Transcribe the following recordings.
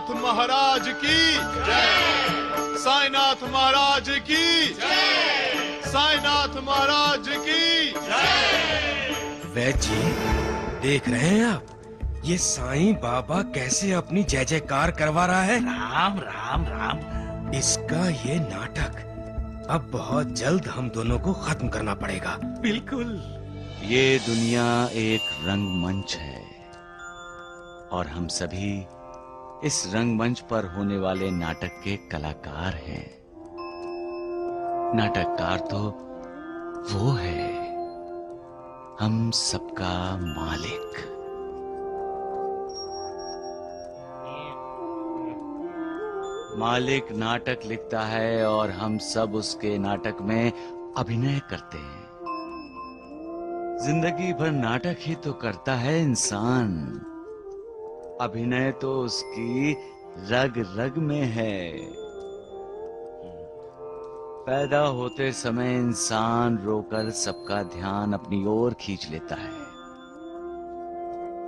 साईनाथ महाराज की जय, साईनाथ महाराज की जय, साईनाथ महाराज की जय। वैद्य जी, देख रहे हैं आप ये साईं बाबा कैसे अपनी जय जयकार करवा रहा है। राम राम राम। इसका ये नाटक अब बहुत जल्द हम दोनों को खत्म करना पड़ेगा। बिल्कुल। ये दुनिया एक रंगमंच है और हम सभी इस रंगमंच पर होने वाले नाटक के कलाकार हैं। नाटककार तो वो है, हम सबका मालिक। मालिक नाटक लिखता है और हम सब उसके नाटक में अभिनय करते हैं। जिंदगी भर नाटक ही तो करता है इंसान। अभिनय तो उसकी रग रग में है। पैदा होते समय इंसान रोकर सबका ध्यान अपनी ओर खींच लेता है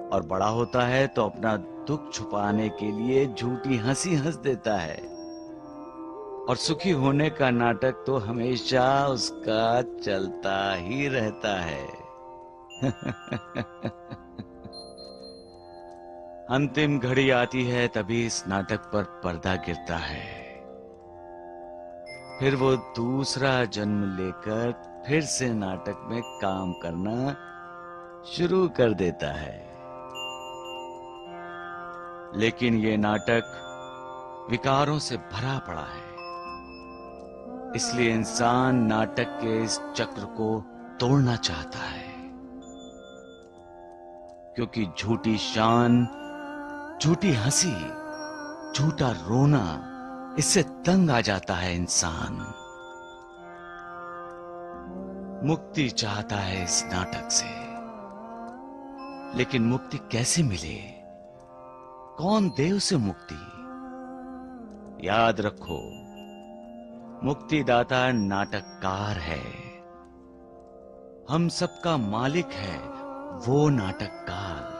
और बड़ा होता है तो अपना दुख छुपाने के लिए झूठी हंसी हंस देता है। और सुखी होने का नाटक तो हमेशा उसका चलता ही रहता है। अंतिम घड़ी आती है तभी इस नाटक पर पर्दा गिरता है। फिर वो दूसरा जन्म लेकर फिर से नाटक में काम करना शुरू कर देता है। लेकिन ये नाटक विकारों से भरा पड़ा है, इसलिए इंसान नाटक के इस चक्र को तोड़ना चाहता है। क्योंकि झूठी शान, झूठी हंसी, झूठा रोना, इससे तंग आ जाता है इंसान। मुक्ति चाहता है इस नाटक से, लेकिन मुक्ति कैसे मिले? कौन दे उसे मुक्ति? याद रखो, मुक्तिदाता नाटककार है। हम सबका मालिक है वो नाटककार।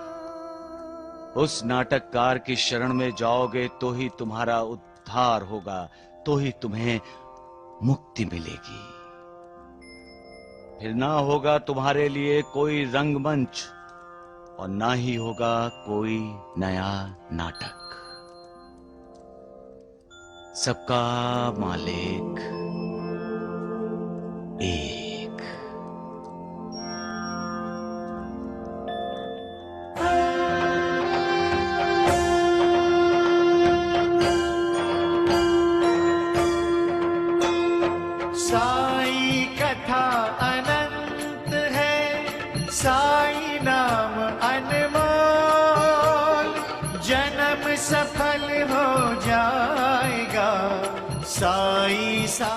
उस नाटककार की शरण में जाओगे तो ही तुम्हारा उद्धार होगा, तो ही तुम्हें मुक्ति मिलेगी। फिर ना होगा तुम्हारे लिए कोई रंगमंच और ना ही होगा कोई नया नाटक। सबका मालिक एक। साई कथा अनंत है, साई नाम अनमोल, जन्म सफल हो जाएगा साई सा।